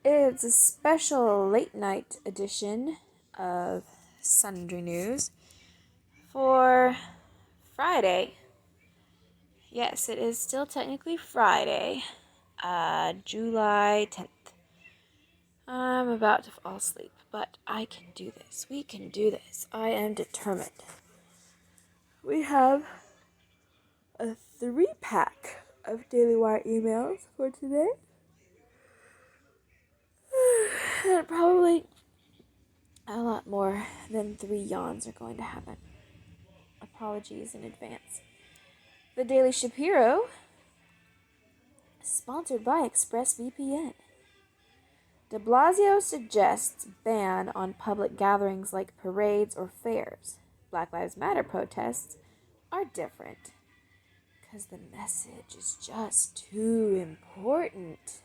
It's a special late night edition of Sundry News for Friday. Yes, it is still technically Friday, July 10th. I'm about to fall asleep, but I can do this. We can do this. I am determined. We have a 3-pack of Daily Wire emails for today. And probably a lot more than 3 yawns are going to happen. Apologies in advance. The Daily Shapiro, sponsored by ExpressVPN. De Blasio suggests ban on public gatherings like parades or fairs. Black Lives Matter protests are different because the message is just too important.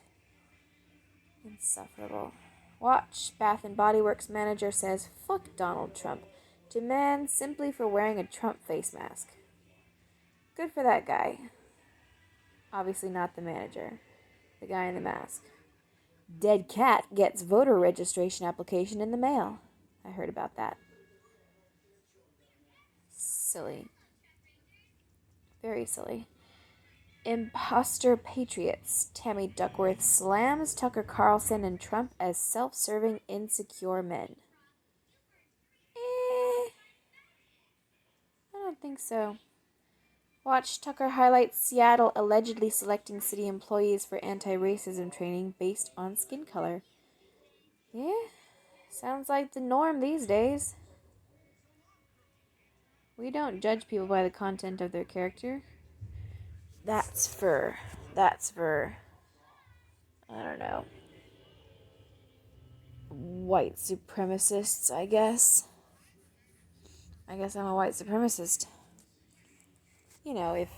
Insufferable. Watch. Bath and Body Works manager says fuck Donald Trump to man simply for wearing a Trump face mask. Good for that guy. Obviously not the manager. The guy in the mask. Dead cat gets voter registration application in the mail. I heard about that. Silly. Very silly. Imposter patriots. Tammy Duckworth slams Tucker Carlson and Trump as self-serving, insecure men. I don't think so. Watch. Tucker highlights Seattle allegedly selecting city employees for anti-racism training based on skin color. Yeah, sounds like the norm these days. We don't judge people by the content of their character. That's for, I don't know, white supremacists, I guess. I guess I'm a white supremacist. You know, if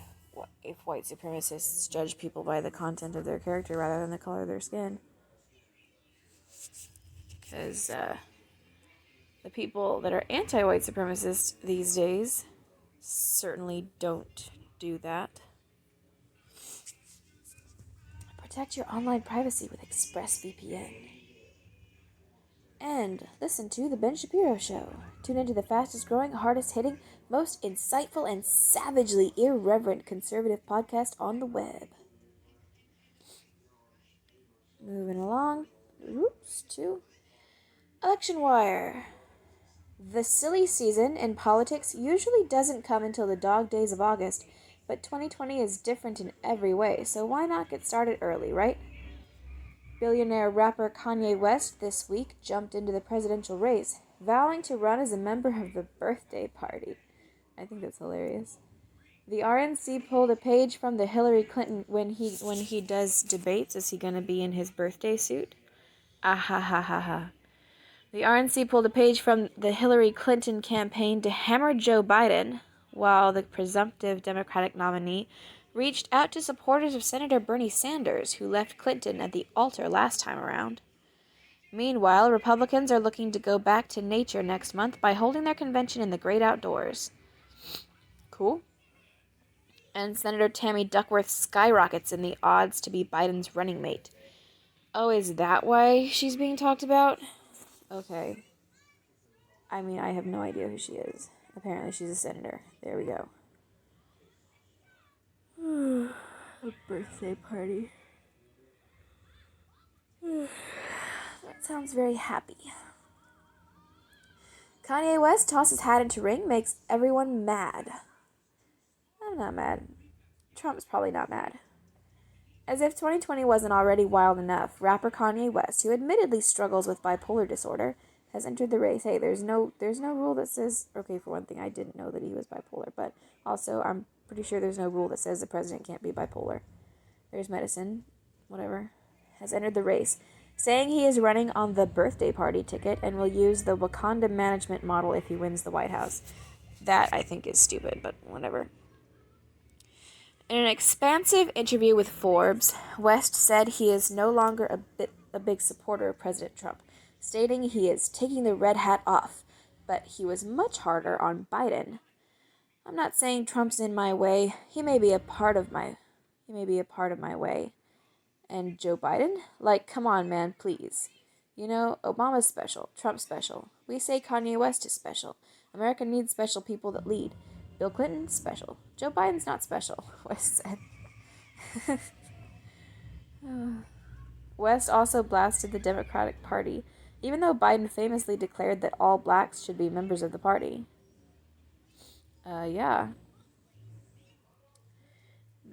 white supremacists judge people by the content of their character rather than the color of their skin. Because the people that are anti-white supremacists these days certainly don't do that. Protect your online privacy with ExpressVPN. And listen to The Ben Shapiro Show. Tune into the fastest growing, hardest hitting, most insightful, and savagely irreverent conservative podcast on the web. Moving along. To Election Wire. The silly season in politics usually doesn't come until the dog days of August, but 2020 is different in every way, so why not get started early, right? Billionaire rapper Kanye West this week jumped into the presidential race, vowing to run as a member of the birthday party. I think that's hilarious. The RNC pulled a page from the Hillary Clinton when he does debates. Is he going to be in his birthday suit? Ah ha ha ha ha. The RNC pulled a page from the Hillary Clinton campaign to hammer Joe Biden, while the presumptive Democratic nominee reached out to supporters of Senator Bernie Sanders, who left Clinton at the altar last time around. Meanwhile, Republicans are looking to go back to nature next month by holding their convention in the great outdoors. Cool. And Senator Tammy Duckworth skyrockets in the odds to be Biden's running mate. Oh, is that why she's being talked about? Okay. I mean, I have no idea who she is. Apparently she's a senator. There we go. A birthday party. That sounds very happy. Kanye West tosses hat into ring, makes everyone mad. I'm not mad. Trump's probably not mad. As if 2020 wasn't already wild enough, rapper Kanye West, who admittedly struggles with bipolar disorder, has entered the race. Hey, there's no rule that says, okay, for one thing, I didn't know that he was bipolar, but also I'm pretty sure there's no rule that says the president can't be bipolar. There's medicine, whatever, has entered the race, saying he is running on the birthday party ticket and will use the Wakanda management model if he wins the White House. That, I think, is stupid, but whatever. In an expansive interview with Forbes, West said he is no longer a big supporter of President Trump, stating he is taking the red hat off, but he was much harder on Biden. I'm not saying Trump's in my way. He may be a part of my way, And Joe Biden? Like, come on, man, please. You know, Obama's special, Trump's special. We say Kanye West is special. America needs special people that lead. Bill Clinton, special. Joe Biden's not special, West said. West also blasted the Democratic Party, even though Biden famously declared that all blacks should be members of the party. Yeah.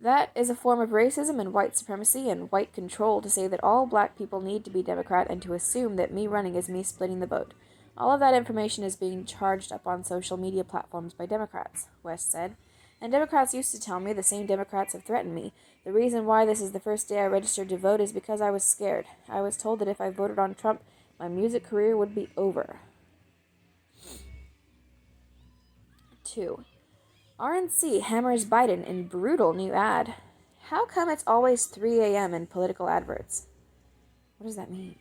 That is a form of racism and white supremacy and white control to say that all black people need to be Democrat and to assume that me running is me splitting the vote. All of that information is being charged up on social media platforms by Democrats, West said. And Democrats used to tell me, the same Democrats have threatened me. The reason why this is the first day I registered to vote is because I was scared. I was told that if I voted on Trump, my music career would be over. 2. RNC hammers Biden in brutal new ad. How come it's always 3 a.m. in political adverts? What does that mean?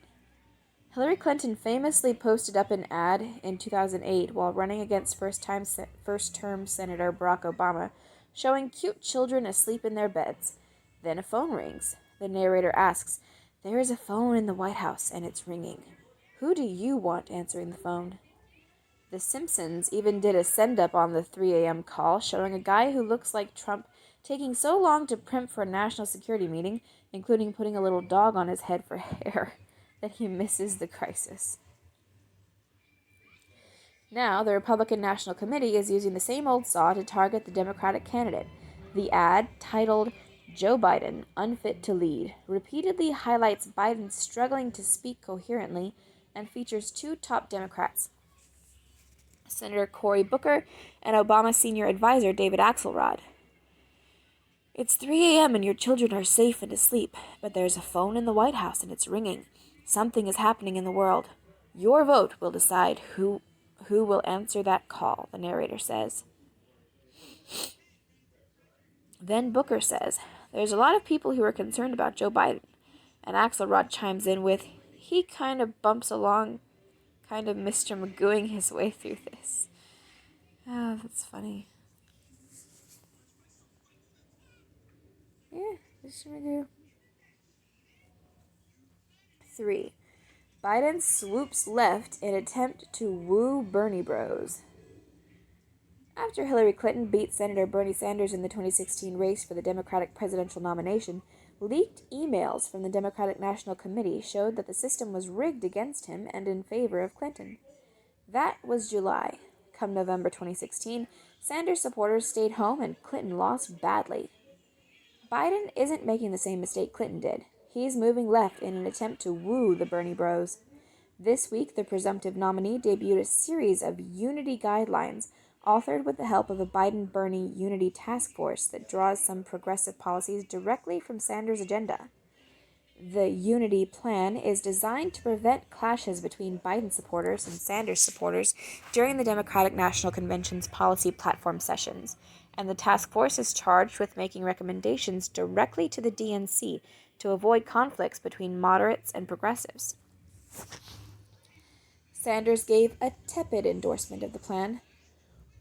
Hillary Clinton famously posted up an ad in 2008 while running against first-term Senator Barack Obama, showing cute children asleep in their beds. Then a phone rings. The narrator asks, "There is a phone in the White House, and it's ringing. Who do you want answering the phone?" The Simpsons even did a send-up on the 3 a.m. call, showing a guy who looks like Trump taking so long to primp for a national security meeting, including putting a little dog on his head for hair, that he misses the crisis. Now, the Republican National Committee is using the same old saw to target the Democratic candidate. The ad, titled "Joe Biden, Unfit to Lead," repeatedly highlights Biden struggling to speak coherently and features two top Democrats, Senator Cory Booker and Obama senior advisor David Axelrod. "It's 3 a.m. and your children are safe and asleep, but there's a phone in the White House and it's ringing. Something is happening in the world. Your vote will decide who will answer that call," the narrator says. Then Booker says, "There's a lot of people who are concerned about Joe Biden." And Axelrod chimes in with, "He kind of bumps along, kind of Mr. Magooing his way through this." Oh, that's funny. Yeah, Mr. Magoo. 3. Biden swoops left in attempt to woo Bernie bros. After Hillary Clinton beat Senator Bernie Sanders in the 2016 race for the Democratic presidential nomination, leaked emails from the Democratic National Committee showed that the system was rigged against him and in favor of Clinton. That was July. Come November 2016, Sanders supporters stayed home and Clinton lost badly. Biden isn't making the same mistake Clinton did. He's moving left in an attempt to woo the Bernie bros. This week, the presumptive nominee debuted a series of unity guidelines authored with the help of a Biden-Bernie unity task force that draws some progressive policies directly from Sanders' agenda. The unity plan is designed to prevent clashes between Biden supporters and Sanders supporters during the Democratic National Convention's policy platform sessions, and the task force is charged with making recommendations directly to the DNC to avoid conflicts between moderates and progressives. Sanders gave a tepid endorsement of the plan.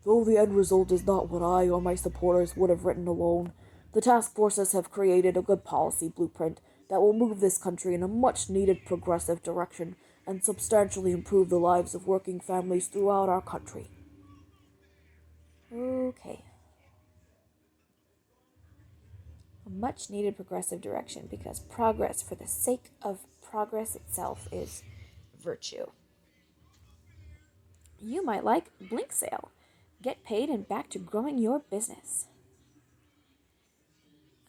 "Though the end result is not what I or my supporters would have written alone, the task forces have created a good policy blueprint that will move this country in a much-needed progressive direction and substantially improve the lives of working families throughout our country." Okay. A much-needed progressive direction, because progress for the sake of progress itself is virtue. You might like Blink Sale. Get paid and back to growing your business.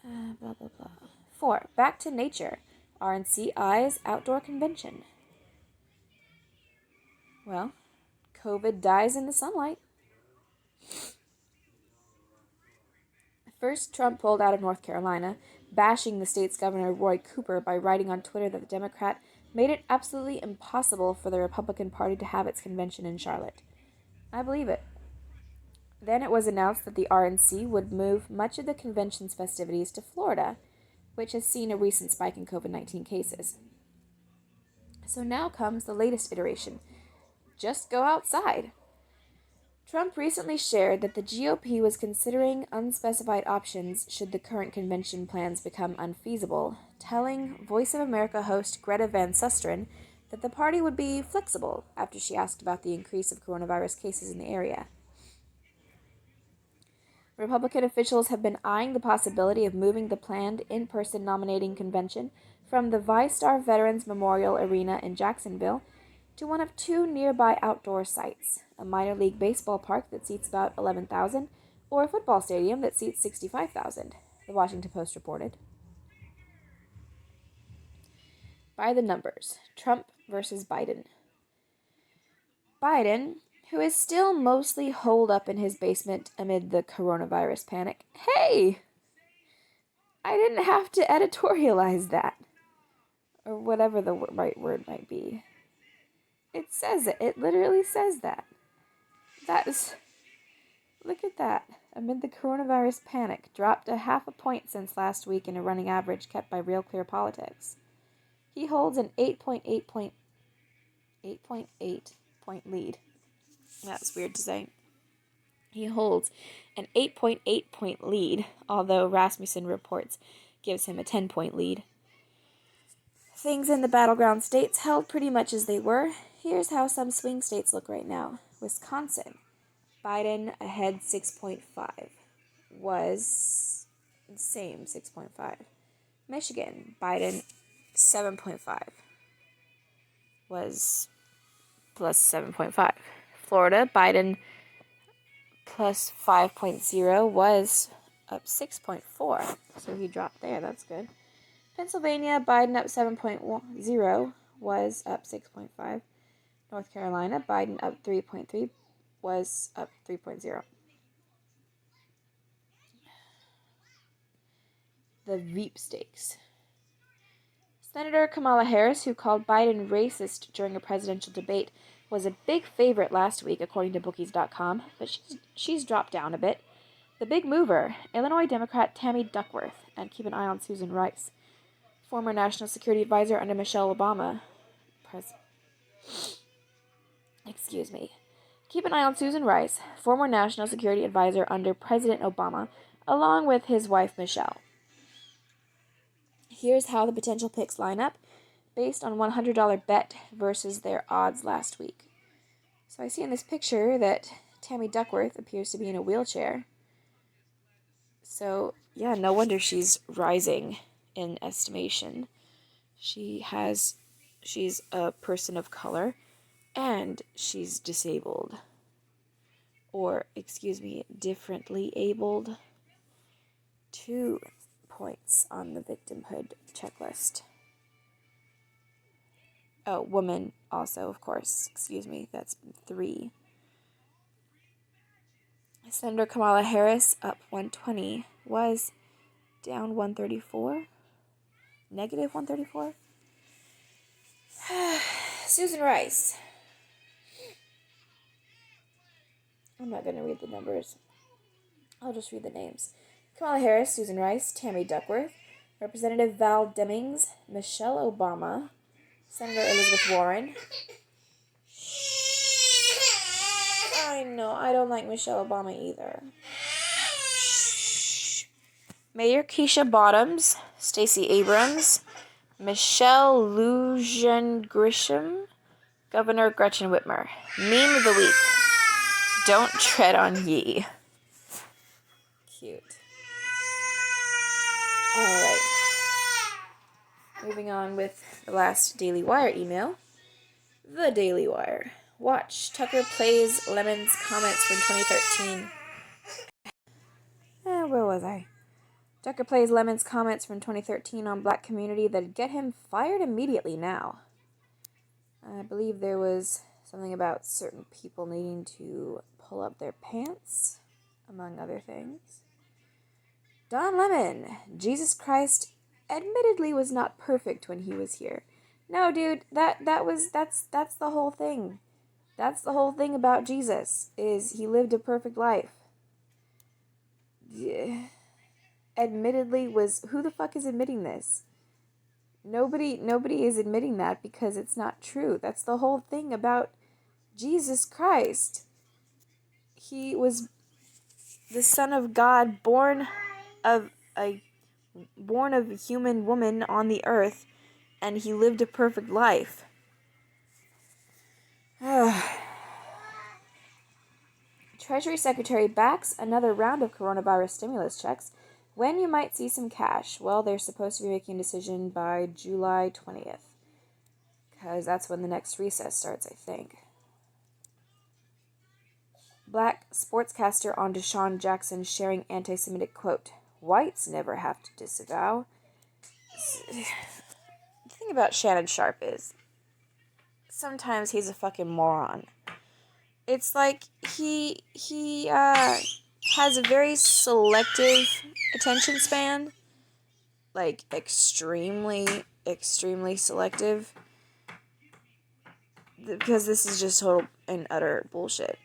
Blah, blah, blah. 4. Back to Nature. RNC Eyes Outdoor Convention. Well, COVID dies in the sunlight. First, Trump pulled out of North Carolina, bashing the state's Governor Roy Cooper by writing on Twitter that the Democrat made it absolutely impossible for the Republican Party to have its convention in Charlotte. I believe it. Then it was announced that the RNC would move much of the convention's festivities to Florida, which has seen a recent spike in COVID-19 cases. So now comes the latest iteration. Just go outside. Trump recently shared that the GOP was considering unspecified options should the current convention plans become unfeasible telling Voice of America host Greta Van Susteren that the party would be flexible after she asked about the increase of coronavirus cases in the area. Republican officials have been eyeing the possibility of moving the planned in-person nominating convention from the ViStar Veterans Memorial Arena in Jacksonville to one of two nearby outdoor sites, a minor league baseball park that seats about 11,000 or a football stadium that seats 65,000, the Washington Post reported. By the numbers, Trump versus Biden. Biden, who is still mostly holed up in his basement amid the coronavirus panic. Hey! I didn't have to editorialize that. Or whatever the right word might be. It says it. It literally says that. Look at that. Amid the coronavirus panic, dropped a half a point since last week in a running average kept by Real Clear Politics. He holds an 8.8 point lead. That's weird to say. He holds an 8.8 point lead, although Rasmussen reports gives him a 10-point lead. Things in the battleground states held pretty much as they were. Here's how some swing states look right now. Wisconsin, Biden ahead 6.5. Was same 6.5. Michigan, Biden 7.5. Was plus 7.5. Florida, Biden plus 5.0 was up 6.4. So he dropped there. That's good. Pennsylvania, Biden up 7.0 was up 6.5. North Carolina, Biden up 3.3 was up 3.0. The Veep Stakes. Senator Kamala Harris, who called Biden racist during a presidential debate, was a big favorite last week, according to bookies.com, but she's dropped down a bit. The big mover, Illinois Democrat Tammy Duckworth, and keep an eye on Susan Rice, former National Security Advisor under Michelle Obama. Keep an eye on Susan Rice, former National Security Advisor under President Obama, along with his wife Michelle. Here's how the potential picks line up, based on $100 bet versus their odds last week. So I see in this picture that Tammy Duckworth appears to be in a wheelchair. So, yeah, no wonder she's rising in estimation. She's a person of color, and she's disabled. Or, differently abled. 2 points on the victimhood checklist. Oh, woman also, of course. That's 3. Senator Kamala Harris, up 120, was down 134. Negative 134. Susan Rice. I'm not going to read the numbers. I'll just read the names. Kamala Harris, Susan Rice, Tammy Duckworth, Representative Val Demings, Michelle Obama, Senator Elizabeth Warren. I know, I don't like Michelle Obama either. Mayor Keisha Bottoms, Stacey Abrams, Michelle Lujan Grisham, Governor Gretchen Whitmer. Meme of the week. Don't tread on ye. Cute. Alright. Moving on with the last Daily Wire email. The Daily Wire. Watch Tucker Plays Lemon's comments from 2013. Where was I? Tucker Plays Lemon's comments from 2013 on black community that get him fired immediately now. I believe there was something about certain people needing to pull up their pants, among other things. Don Lemon, Jesus Christ admittedly was not perfect when he was here. No, dude, that's the whole thing. That's the whole thing about Jesus, is he lived a perfect life. Yeah. Admittedly was, who the fuck is admitting this? Nobody is admitting that because it's not true. That's the whole thing about Jesus Christ. He was the Son of God, born of a born of a human woman on the earth, and he lived a perfect life. Treasury Secretary backs another round of coronavirus stimulus checks. When you might see some cash? Well, they're supposed to be making a decision by July 20th. Because that's when the next recess starts, I think. Black sportscaster on Deshaun Jackson sharing anti-Semitic quote. Whites never have to disavow. The thing about Shannon Sharp is, sometimes he's a fucking moron. It's like he has a very selective attention span. Like, extremely selective. Because this is just total and utter bullshit.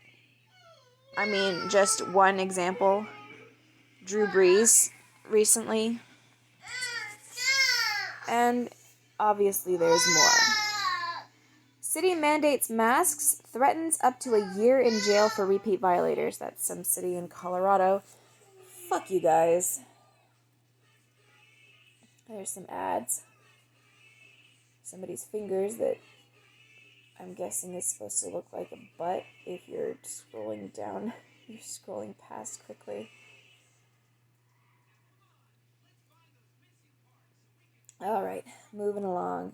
I mean, just one example. Drew Brees recently. And obviously there's more. City mandates masks, threatens up to a year in jail for repeat violators. That's some city in Colorado. Fuck you guys. There's some ads. Somebody's fingers that I'm guessing is supposed to look like a butt if you're scrolling down. You're scrolling past quickly. Alright, moving along.